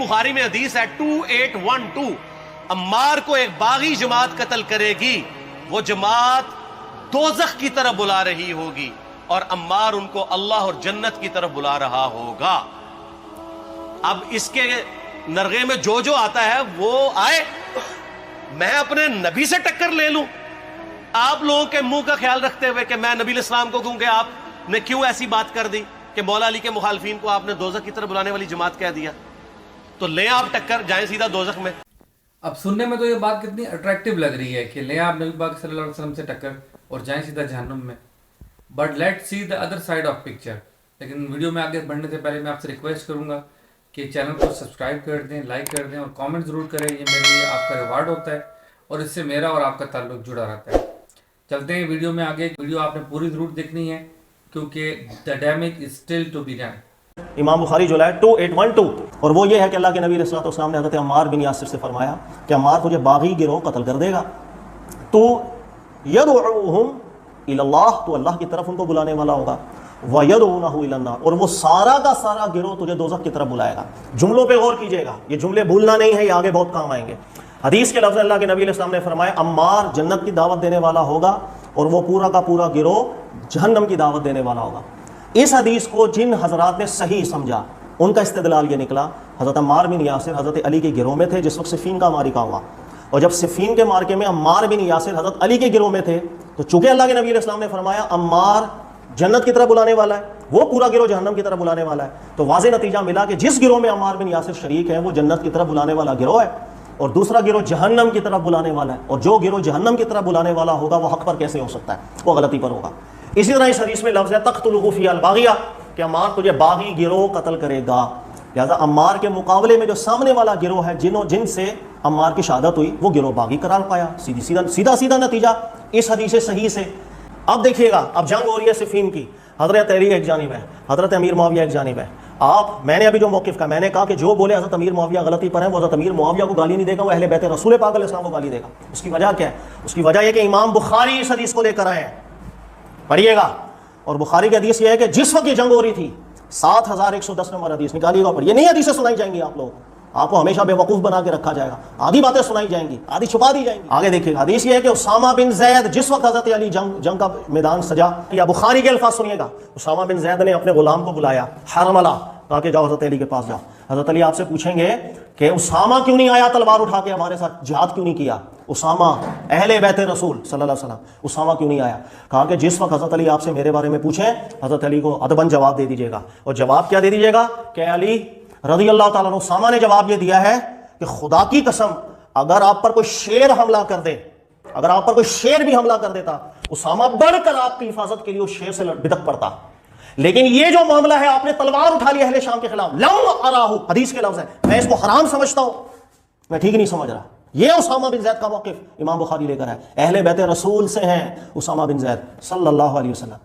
بخاری میں حدیث ہے 2812، عمار کو ایک باغی جماعت قتل کرے گی، وہ جماعت دوزخ کی طرف بلا رہی ہوگی اور عمار ان کو اللہ اور جنت کی طرف بلا رہا ہوگا۔ اب اس کے نرغے میں جو آتا ہے وہ آئے، میں اپنے نبی سے ٹکر لے لوں؟ آپ لوگوں کے منہ کا خیال رکھتے ہوئے کہ میں نبی علیہ السلام کو کہوں کہ آپ نے کیوں ایسی بات کر دی کہ مولا علی کے مخالفین کو آپ نے دوزخ کی طرف بلانے والی جماعت کہہ دیا؟ تو لیں آپ ٹکر، جائیں سیدھا دوزخ میں۔ اب سننے میں تو یہ بات کتنی اٹریکٹیو لگ رہی ہے کہ لیں آپ نبی پاک صلی اللہ علیہ وسلم سے ٹکر اور جائیں سیدھا جہنم میں، but let see the other side of picture. لیکن ویڈیو میں آگے بڑھنے سے پہلے میں آپ سے ریکویسٹ کروں گا کہ چینل کو سبسکرائب کر دیں، لائک کر دیں اور کامنٹ ضرور کریں، یہ میرے لیے آپ کا ریوارڈ ہوتا ہے اور اس سے میرا اور آپ کا تعلق جڑا رہتا ہے۔ چلتے ہیں ویڈیو میں آگے، ویڈیو آپ نے پوری ضرور دیکھنی ہے کیونکہ the damage is still to be done. Imam Bukhari جو ہے 2812، اور وہ یہ ہے کہ اللہ کے نبی علیہ السلام نے حضرت عمار بن یاسر سے فرمایا کہ عمار تجھے باغی گروہ قتل کر دے گا، تو یدعوہم الی اللہ، تو اللہ کی طرف ان کو بلانے والا ہوگا، وَيَدْعُونَهُ إِلَى النَّارِ، اور وہ سارا کا سارا گروہ تجھے دوزخ کی طرف بلائے گا۔ جملوں پہ غور کیجئے گا، یہ جملے بھولنا نہیں ہے، یہ آگے بہت کام آئیں گے۔ حدیث کے لفظ اللہ کے نبی علیہ السلام نے فرمایا عمار جنت کی دعوت دینے والا ہوگا اور وہ پورا کا پورا گروہ جہنم کی دعوت دینے والا ہوگا۔ اس حدیث کو جن حضرات نے صحیح سمجھا ان کا استدلال یہ نکلا، حضرت عمار بن یاسر حضرت علی کے گروہ میں تھے جس وقت صفین کا معرکہ ہوا، اور جب صفین کے معرکے میں عمار بن یاسر حضرت علی کے گروہ میں تھے تو چونکہ اللہ کے نبی علیہ السلام نے فرمایا عمار جنت کی طرف بلانے والا ہے، وہ پورا گروہ جہنم کی طرف بلانے والا ہے، تو واضح نتیجہ ملا کہ جس گروہ میں عمار بن یاسر شریک ہے وہ جنت کی طرف بلانے والا گروہ ہے اور دوسرا گروہ جہنم کی طرف بلانے والا ہے، اور جو گروہ جہنم کی طرف بلانے والا ہوگا وہ حق پر کیسے ہو سکتا ہے؟ وہ غلطی پر ہوگا۔ اسی طرح اس حدیث میں لفظ ہے تقتلہ فی الباغیہ، کہ عمار تجھے باغی گروہ قتل کرے گا، لہذا عمار کے مقابلے میں جو سامنے والا گروہ ہے جن سے عمار کی شہادت ہوئی وہ گروہ باغی قرار پایا۔ سیدھا نتیجہ اس حدیث صحیح سے۔ اب دیکھیے گا، اب جنگ ہو رہی ہے صفین کی، حضرت علی ایک جانب ہے، حضرت امیر معاویہ ایک جانب ہے۔ میں نے ابھی جو موقف کا میں نے کہا کہ جو بولے حضرت امیر معاویہ غلطی پر ہے وہ حضرت امیر معاویہ کو گالی نہیں دے گا، وہ اہل بیت رسول پاک علیہ السلام کو گالی دے گا۔ اس کی وجہ کیا ہے؟ اس کی وجہ یہ کہ امام بخاری اس حدیث کو لے کر آئے ہیں، پڑھیے گا، اور بخاری کی حدیث یہ ہے کہ جس وقت یہ جنگ ہو رہی تھی 7110 نمبر حدیث نکالیے گا، یہ نہیں حدیثیں سنائی جائیں گی آپ لوگ، آپ کو ہمیشہ بے وقوف بنا کے رکھا جائے گا، آدھی باتیں سنائی جائیں گی، آدھی چھپا دی جائیں گی۔ آگے دیکھیے گا، حدیث یہ ہے کہ اسامہ بن زید جس وقت حضرت علی جنگ کا میدان سجا، یا بخاری کے الفاظ سنیے گا، اسامہ بن زید نے اپنے غلام کو بلایا، حرملہ، کہا کہ جاؤ حضرت علی کے پاس جاؤ۔ حضرت علی آپ سے پوچھیں گے کہ اسامہ کیوں نہیں آیا تلوار اٹھا کے ہمارے ساتھ جہاد کیوں نہیں کیا؟ اسامہ اہل بیت رسول صلی اللہ علیہ وسلم، اسامہ کیوں نہیں آیا؟ کہا کہ جس وقت حضرت علی آپ سے میرے بارے میں پوچھیں حضرت علی کو ادباً جواب دے دیجیے گا، اور جواب کیا دے دیجیے گا کہ علی رضی اللہ تعالیٰ عنہ، اسامہ نے جواب یہ دیا ہے کہ خدا کی قسم اگر آپ پر کوئی شیر حملہ کر دے، اگر آپ پر کوئی شیر بھی حملہ کر دیتا، اسامہ بڑھ کر آپ کی حفاظت کے لیے اس شیر سے بدک پڑتا، لیکن یہ جو معاملہ ہے آپ نے تلوار اٹھا لی اہل شام کے خلاف، لم اراہ، حدیث کے لفظ ہے، میں اس کو حرام سمجھتا ہوں، میں ٹھیک نہیں سمجھ رہا۔ یہ اسامہ بن زید کا موقف امام بخاری لے کر ہے، اہل بیت رسول سے ہیں اسامہ بن زید صلی اللہ علیہ وسلم،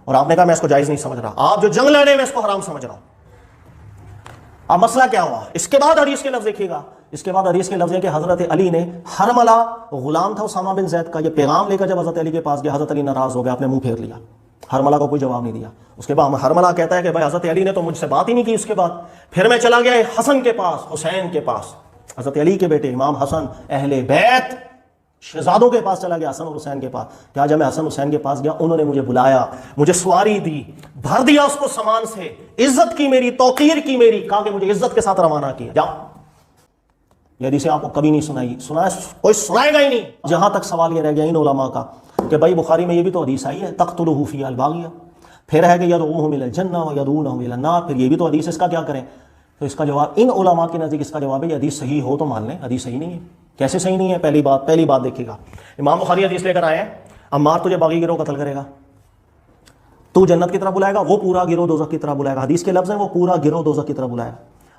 اور آپ نے کہا میں اس کو جائز نہیں سمجھ رہا، آپ جو جنگ لڑ رہے ہیں میں اس کو حرام سمجھ رہا ہوں۔ اب مسئلہ کیا ہوا؟ اس کے بعد حدیث کے لفظ دیکھیے گا، اس کے بعد حدیث کے لفظ ہے کہ حضرت علی نے حرملہ غلام تھا اسامہ بن زید کا، یہ پیغام لے کر جب حضرت علی کے پاس گیا، حضرت علی ناراض ہو گیا، آپ نے منہ پھیر لیا، حرملہ کو کوئی جواب نہیں دیا۔ اس کے بعد حرملہ کہتا ہے کہ بھائی حضرت علی نے تو مجھ سے بات ہی نہیں کی۔ اس کے بعد پھر میں چلا گیا حسن کے پاس، حسین کے پاس، حضرت علی کے بیٹے امام حسن اہل بیت شہزادوں کے پاس چلا گیا، حسن اور حسین کے پاس۔ کیا جب میں حسن حسین کے پاس گیا انہوں نے مجھے بلایا، مجھے سواری دی، بھر دیا اس کو سامان سے، عزت کی میری، توقیر کی میری، کہا کہ مجھے عزت کے ساتھ روانہ کیا، جاؤ۔ یہ حدیثیں آپ کو کبھی نہیں سنائی، کوئی سنائے گا ہی نہیں۔ جہاں تک سوال یہ رہ گیا ان علماء کا کہ بھائی بخاری میں یہ بھی تو حدیث آئی ہے تقتلہ فی الباغیہ، پھر ہے کہ یدعوہم الی الجنہ ویدعونہ الی النار، پھر یہ بھی تو حدیث، اس کا کیا کریں؟ تو اس کا جواب ان علماء کے نزدیک اس کا جواب ہے یہ حدیث صحیح ہو تو مان لیں، حدیث صحیح نہیں ہے۔ کیسے صحیح نہیں ہے؟ پہلی بات دیکھیے گا، امام بخاری حدیث لے کر آئے ہیں عمار تجھے باغی گروہ قتل کرے گا، تو جنت کی طرف بلائے گا، وہ پورا گروہ دوزخ کی طرف بلائے گا۔ حدیث کے لفظ ہیں وہ پورا گروہ دوزخ کی طرف بلائے گا۔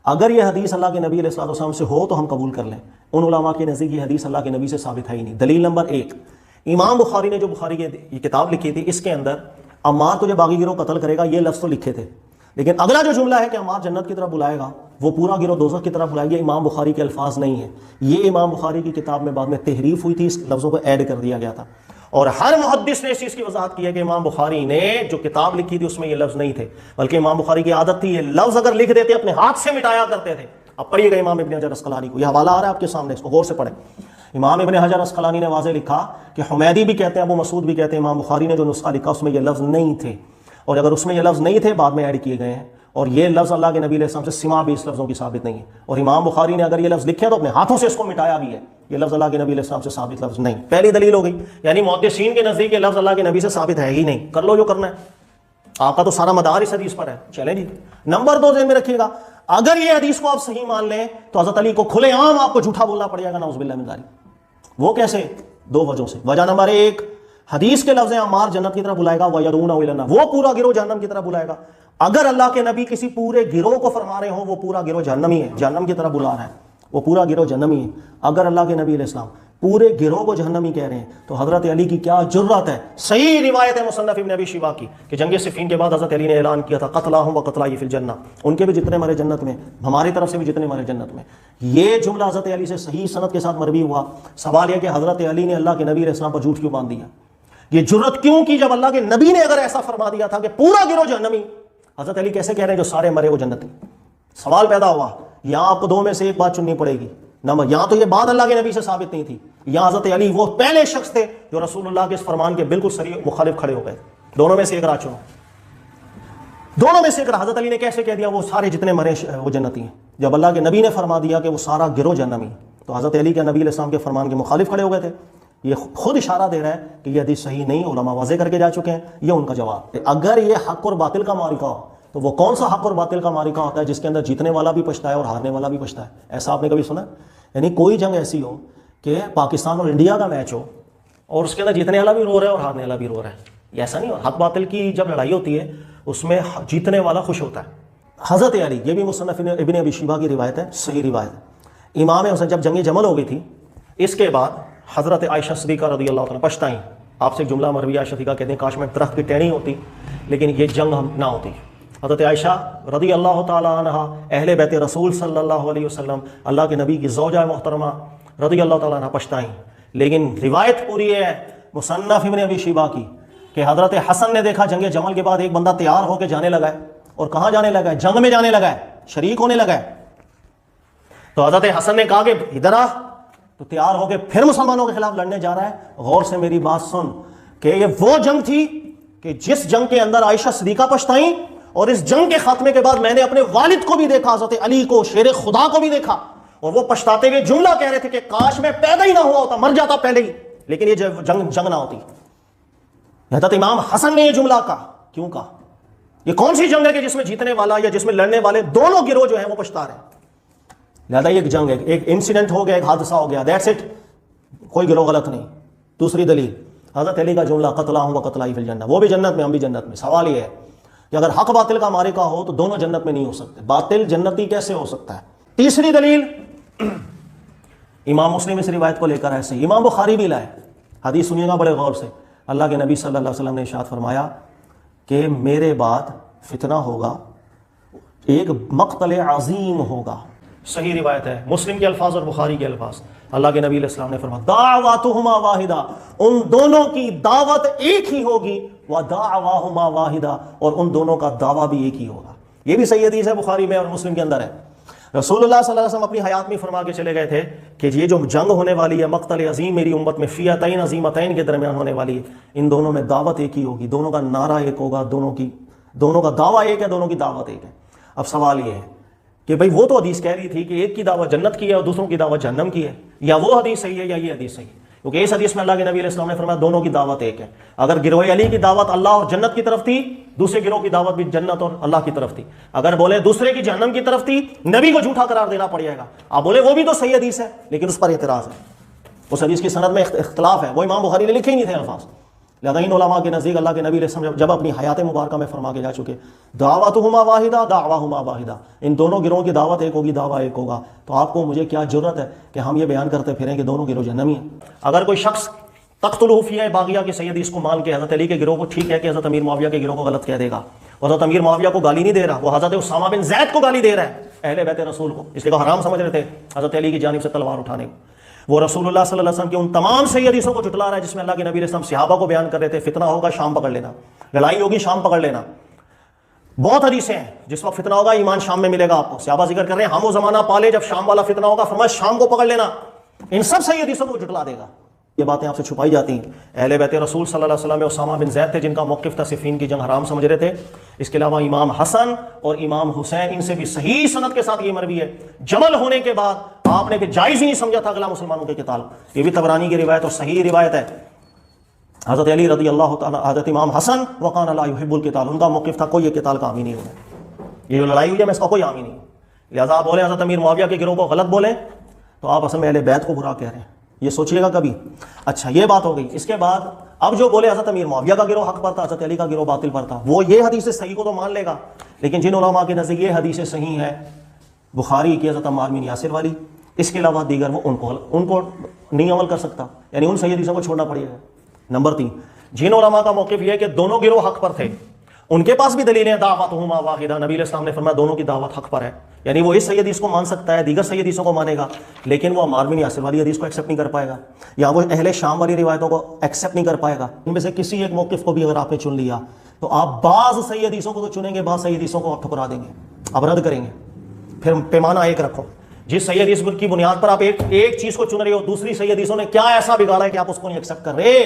اگر یہ حدیث اللہ کے نبی علیہ الصلوۃ والسلام سے ہو تو ہم قبول کر لیں، ان علماء کے نزدیک یہ حدیث اللہ کے نبی سے ثابت ہے ہی نہیں۔ دلیل نمبر 1، امام بخاری نے جو بخاری کی یہ کتاب لکھی تھی اس کے اندر عمار تجھے باغی گروہ قتل کرے گا یہ لفظ تو لکھے تھے، لیکن اگلا جو جملہ ہے کہ عمار جنت کی طرف بلائے گا، وہ پورا گروہ دوزخ کی طرف بلائے گا، امام بخاری کے الفاظ نہیں ہیں، یہ امام بخاری کی کتاب میں بعد میں تحریف ہوئی تھی، اس لفظوں کو ایڈ کر دیا گیا تھا، اور ہر محدث نے اس چیز کی وضاحت کی ہے کہ امام بخاری نے جو کتاب لکھی تھی اس میں یہ لفظ نہیں تھے، بلکہ امام بخاری کی عادت تھی یہ لفظ اگر لکھ دیتے اپنے ہاتھ سے مٹایا کرتے تھے اب پڑھیے گا امام ابن حجر اسقلانی کو، یہ حوالہ آ رہا ہے آپ کے سامنے، اس کو غور سے پڑھیں۔ امام ابن حجر اسقلانی نے واضح لکھا کہ حمیدی بھی کہتے ہیں، ابو مسعود بھی کہتے ہیں، امام بخاری نے جو نسخہ لکھا اس میں یہ لفظ نہیں تھے، اور اگر اس میں یہ لفظ نہیں تھے بعد میں ایڈ کیے گئے ہیں، اور یہ لفظ اللہ کے نبی علیہ السلام سے سما بھی اس لفظوں کی ثابت نہیں ہے، اور امام بخاری نے اگر یہ لفظ لکھے تو اپنے ہاتھوں سے اس کو مٹایا بھی ہے، یہ لفظ اللہ کے نبی علیہ السلام سے ثابت لفظ نہیں۔ پہلی دلیل ہو گئی، یعنی محدثین کے نزدیک یہ لفظ اللہ کے نبی سے ثابت ہے ہی نہیں، کر لو جو کرنا ہے، آپ کا تو سارا مدار اس حدیث پر ہے، چلیں جی۔ نمبر 2 ذہن میں رکھیے گا، اگر یہ حدیث کو آپ صحیح مان لیں تو حضرت علی کو کھلے عام آپ کو جھوٹا بولنا پڑے گا، نعوذ باللہ من ذالک۔ وہ کیسے؟ 2 وجہوں سے۔ وجہ نمبر 1، حدیث کے لفظ عمار جنت کی طرف بلائے گا، وَيَدْعُونَ إِلَى النَّارِ، وہ پورا گروہ جہنم کی طرف بلائے گا۔ اگر اللہ کے نبی کسی پورے گروہ کو فرما رہے ہوں وہ پورا گروہ جہنمی ہے، جہنم کی طرف بلا رہا ہے، وہ پورا گروہ جہنمی ہے۔ اگر اللہ کے نبی علیہ السلام پورے گروہ کو جہنمی کہہ رہے ہیں تو حضرت علی کی کیا جرات ہے۔ صحیح روایت ہے مصنف ابن ابی شیبہ کی کہ جنگ صفین کے بعد حضرت علی نے اعلان کیا تھا قتلاہم و قتلائی فی الجنہ، ان کے بھی جتنے مرے جنت میں، ہماری طرف سے بھی جتنے مرے جنت میں۔ یہ جملہ حضرت علی سے صحیح سند کے ساتھ مروی ہوا۔ سوال یہ کہ حضرت علی نے اللہ کے نبی علیہ السلام پر جھوٹ کیوں باندھ دیا؟ یہ جرت کیوں کی جب اللہ کے نبی نے اگر ایسا فرما دیا تھا کہ پورا گروہ جہنمی، حضرت علی کیسے کہہ رہے ہیں جو سارے مرے وہ جنتی؟ سوال پیدا ہوا، یہاں آپ کو 2 میں سے ایک بات چننی پڑے گی۔ نمبر، یہاں تو یہ بات اللہ کے نبی سے ثابت نہیں تھی، یہاں حضرت علی وہ پہلے شخص تھے جو رسول اللہ کے اس فرمان کے بالکل صریح مخالف کھڑے ہو گئے۔ دونوں میں سے ایک راہ چنو، دونوں میں سے ایک راہ۔ حضرت علی نے کیسے کہہ دیا وہ سارے جتنے مرے وہ جنتی ہیں، جب اللہ کے نبی نے فرما دیا کہ وہ سارا گروہ جہنمی، تو حضرت علی کے نبی علیہ السلام کے فرمان کے مخالف کھڑے ہو گئے تھے۔ یہ خود اشارہ دے رہا ہے کہ یہ حدیث صحیح نہیں، علماء واضح کر کے جا چکے ہیں، یہ ان کا جواب۔ اگر یہ حق اور باطل کا معرکہ ہو تو وہ کون سا حق اور باطل کا معرکہ ہوتا ہے جس کے اندر جیتنے والا بھی پچھتا ہے اور ہارنے والا بھی پچھتا ہے؟ ایسا آپ نے کبھی سنا؟ یعنی کوئی جنگ ایسی ہو کہ پاکستان اور انڈیا کا میچ ہو اور اس کے اندر جیتنے والا بھی رو رہا ہے اور ہارنے والا بھی رو رہا ہے، یہ ایسا نہیں ہو۔ حق باطل کی جب لڑائی ہوتی ہے اس میں جیتنے والا خوش ہوتا ہے۔ حضرت علی، یہ بھی مصنف ابن ابی شیبہ کی روایت ہے، صحیح روایت ہے۔ امام حسین جب جنگ جمل ہو گئی تھی، اس کے بعد حضرت عائشہ صدیقہ رضی اللہ عنہا پچھتائیں، آپ سے ایک جملہ مروی عائشہ صدیقہ کہتے ہیں کاش میں درخت کی ٹہنی ہوتی لیکن یہ جنگ ہم نہ ہوتی۔ حضرت عائشہ رضی اللہ تعالیٰ عنہ اہل بیت رسول صلی اللہ علیہ وسلم، اللہ کے نبی کی زوجہ محترمہ رضی اللہ تعالیٰ عنہ پچھتائیں، لیکن روایت پوری ہے مصنف ابن ابی شیبہ کی کہ حضرت حسن نے دیکھا جنگ جمل کے بعد ایک بندہ تیار ہو کے جانے لگا ہے، اور کہاں جانے لگا ہے؟ جنگ میں جانے لگا ہے، شریک ہونے لگا ہے۔ تو حضرت حسن نے کہا کہ ادھر آ، تو تیار ہو کے پھر مسلمانوں کے خلاف لڑنے جا رہا ہے۔ غور سے میری بات سن کہ یہ وہ جنگ تھی کہ جس جنگ کے اندر عائشہ صدیقہ پچھتائیں، اور اس جنگ کے خاتمے کے بعد میں نے اپنے والد کو بھی دیکھا، حضرت علی کو، شیر خدا کو بھی دیکھا، اور وہ پچھتاتے ہوئے جملہ کہہ رہے تھے کہ کاش میں پیدا ہی نہ ہوا ہوتا، مر جاتا پہلے ہی، لیکن یہ جنگ نہ ہوتی۔ حضرت امام حسن نے یہ جملہ کہا، کیوں کہا؟ یہ کون سی جنگ ہے کہ جس میں جیتنے والا یا جس میں لڑنے والے دونوں گروہ جو ہیں وہ پچھتا رہے ہیں؟ لہذا ایک جنگ ہے، ایک انسیڈنٹ ہو گیا، ایک حادثہ ہو گیا، دیٹس اٹ، کوئی گروہ غلط نہیں۔ دوسری دلیل حضرت علی کا جملہ قتلاہم و قتلائی فی الجنہ، وہ بھی جنت میں ہم بھی جنت میں۔ سوال یہ ہے کہ اگر حق باطل کا معرکہ ہو تو دونوں جنت میں نہیں ہو سکتے، باطل جنتی کیسے ہو سکتا ہے؟ تیسری دلیل امام مسلم اس روایت کو لے کر ایسے، امام بخاری بھی لائے، حدیث سنیے گا بڑے غور سے۔ اللہ کے نبی صلی اللہ علیہ وسلم نے ارشاد فرمایا کہ میرے بعد فتنہ ہوگا، ایک مقتل عظیم ہوگا، صحیح روایت ہے، مسلم کے الفاظ اور بخاری کے الفاظ۔ اللہ کے نبی علیہ السلام نے فرمایا دعواتہما واحدہ، ان دونوں کی دعوت ایک ہی ہوگی، ودعواہما واحدہ، اور ان دونوں کا دعویٰ بھی ایک ہی ہوگا۔ یہ بھی صحیح حدیث ہے، بخاری میں اور مسلم کے اندر ہے۔ رسول اللہ صلی اللہ علیہ وسلم اپنی حیات میں فرما کے چلے گئے تھے کہ یہ جو جنگ ہونے والی ہے مقتل عظیم میری امت میں فئتین عظیمتین کے درمیان ہونے والی ہے، ان دونوں میں دعوت ایک ہی ہوگی، دونوں کا نعرہ ایک ہوگا، دونوں کا دعویٰ ایک ہے، دونوں کی دعوت ایک ہے۔ اب سوال یہ ہے کہ بھئی وہ تو حدیث کہہ رہی تھی کہ ایک کی دعوت جنت کی ہے اور دوسروں کی دعوت جہنم کی ہے، یا وہ حدیث صحیح ہے یا یہ حدیث صحیح ہے؟ کیونکہ اس حدیث میں اللہ کے نبی علیہ السلام نے فرمایا دونوں کی دعوت ایک ہے۔ اگر گروہ علی کی دعوت اللہ اور جنت کی طرف تھی، دوسرے گروہ کی دعوت بھی جنت اور اللہ کی طرف تھی۔ اگر بولے دوسرے کی جہنم کی طرف تھی، نبی کو جھوٹا قرار دینا پڑ جائے گا۔ آپ بولے وہ بھی تو صحیح حدیث ہے، لیکن اس پر اعتراض ہے، اس حدیث کی سند میں اختلاف ہے، وہ امام بخاری نے لکھے ہی نہیں تھے الفاظ۔ لہذا ان علماء کے نزدیک اللہ کے نبی علیہ السلام جب اپنی حیات مبارکہ میں فرما کے جا چکے دعوتہما واحدہ دعواہما واحدہ، ان دونوں گروہوں کی دعوت ایک ہوگی، دعویٰ ایک ہوگا، تو آپ کو مجھے کیا جرت ہے کہ ہم یہ بیان کرتے پھریں کہ دونوں گروہ جہنمی ہیں؟ اگر کوئی شخص تقتلہ فی باغیہ کی صحیح حدیث کو مان کے حضرت علی کے گروہ کو ٹھیک ہے کہ حضرت امیر معاویہ کے گروہ کو غلط کہہ دے گا، حضرت امیر معاویہ کو گالی نہیں دے رہا، وہ حضرت اسامہ بن زید کو گالی دے رہا ہے، اہل بیت رسول کو، اس لیے وہ حرام سمجھ رہے تھے حضرت علی کی جانب سے تلوار اٹھانے کو۔ وہ رسول اللہ صلی اللہ علیہ وسلم کی ان تمام صحیح حدیثوں کو جھٹلا رہا ہے جس میں اللہ کے نبی علیہ السلام صحابہ کو بیان کر رہے تھے فتنہ ہوگا شام پکڑ لینا، لڑائی ہوگی شام پکڑ لینا۔ بہت حدیثیں ہیں جس وقت فتنہ ہوگا ایمان شام میں ملے گا آپ کو. صحابہ ذکر کر رہے ہیں ہم وہ زمانہ پالے جب شام والا فتنہ ہوگا, فرمایا شام کو پکڑ لینا. ان سب صحیح حدیثوں کو جھٹلا دے گا. یہ باتیں آپ سے چھپائی جاتی ہیں. اہل بیت رسول صلی اللہ علیہ وسلم میں اسامہ بن زید تھے جن کا موقف تھا صفین کی جنگ حرام سمجھ رہے تھے. اس کے علاوہ امام حسن اور امام حسین, ان سے بھی صحیح سند کے ساتھ یہ مروی ہے, جمل ہونے کے بعد آپ نے کہ جائز ہی نہیں سمجھا تھا اگلا مسلمانوں کے قتال. یہ بھی طبرانی کی روایت اور صحیح روایت ہے. حضرت علی رضی اللہ تعالیٰ, حضرت امام حسن وقان لا يحب القتال, ان کا موقف تھا کوئی یہ قتال کا حامی نہیں ہوگا. یہ جو لڑائی ہوئی ہے میں اس کا کوئی حامی نہیں. لہٰذا آپ بولیں حضرت امیر معاویہ کے گروہ کو غلط بولیں تو آپ اصل میں اہل بیت کو برا کہہ رہے ہیں. یہ سوچئے گا کبھی. اچھا یہ بات ہو گئی. اس کے بعد اب جو بولے حضرت امیر معاویہ کا گروہ حق پر تھا, حضرت علی کا گروہ باطل پر تھا, وہ یہ حدیث صحیح کو تو مان لے گا, لیکن جن علماء کے نزدیک یہ حدیث صحیح ہے بخاری کی حضرت عمار بن یاسر والی, اس کے علاوہ دیگر وہ ان کو نہیں عمل کر سکتا, یعنی ان صحیح حدیثوں کو چھوڑنا پڑے گا. نمبر 3, جن علماء کا موقف یہ ہے کہ دونوں گروہ حق پر تھے, ان کے پاس بھی دلیلیں دعوتہما واحدہ, نبی علیہ السلام نے فرمایا دونوں کی دعوت حق پر ہے, یعنی وہ اس صحیح حدیث کو مان سکتا ہے, دیگر صحیح حدیثوں کو مانے گا, لیکن وہ عمار بن یاسر والی حدیث کو ایکسیپٹ نہیں کر پائے گا, یا وہ اہل شام والی روایتوں کو ایکسیپٹ نہیں کر پائے گا. ان میں سے کسی ایک موقف کو بھی اگر آپ نے چن لیا تو آپ بعض صحیح حدیثوں کو تو چنیں گے, بعض صحیح حدیثوں کو آپ ٹھکرا دیں گے, آپ رد کریں گے. پھر پیمانہ ایک رکھو, جس صحیح حدیث کی بنیاد پر آپ ایک چیز کو چن رہے ہو, دوسری صحیح حدیثوں نے کیا ایسا بگاڑا ہے کہ آپ اس کو نہیں ایکسیپٹ کر رہے.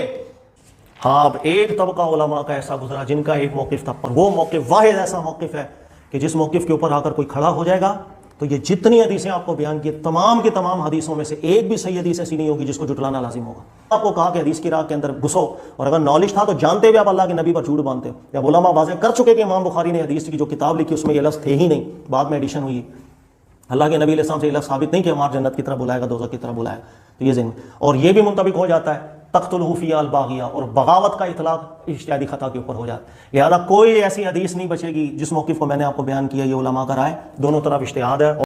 ہاں اب ایک طبقہ علماء کا ایسا گزرا جن کا ایک موقف تھا, پر وہ موقف واحد ایسا موقف ہے کہ جس موقف کے اوپر آ کر کوئی کھڑا ہو جائے گا تو یہ جتنی حدیثیں آپ کو بیان کی تمام کی تمام حدیثوں میں سے ایک بھی صحیح حدیث ایسی نہیں ہوگی جس کو جھٹلانا لازم ہوگا. آپ کو کہا کہ حدیث کی راہ کے اندر گھسو, اور اگر نالج تھا تو جانتے ہوئے آپ اللہ کے نبی پر جھوٹ باندھتے ہو. یا علماء واضح کر چکے کہ امام بخاری نے حدیث کی جو کتاب لکھی اس میں یہ لفظ تھے ہی نہیں, بعد میں ایڈیشن ہوئی. اللہ کے نبی علیہ السلام سے یہ لفظ ثابت نہیں کہ ہمارا جنت کی طرف بلائے گا, دوزخ کی طرف بلائے گا. تو یہ ذہن, اور یہ بھی منطبق ہو جاتا ہے تقتلہ فی الباغیہ, اور بغاوت کا اطلاق اجتہادی خطا کے اوپر ہو جاتا ہے. لہذا کوئی ایسی حدیث نہیں بچے گی جس موقف کو میں نے آپ کو بیان کیا, یہ علماء کا رائے, دونوں طرف اجتہاد ہے.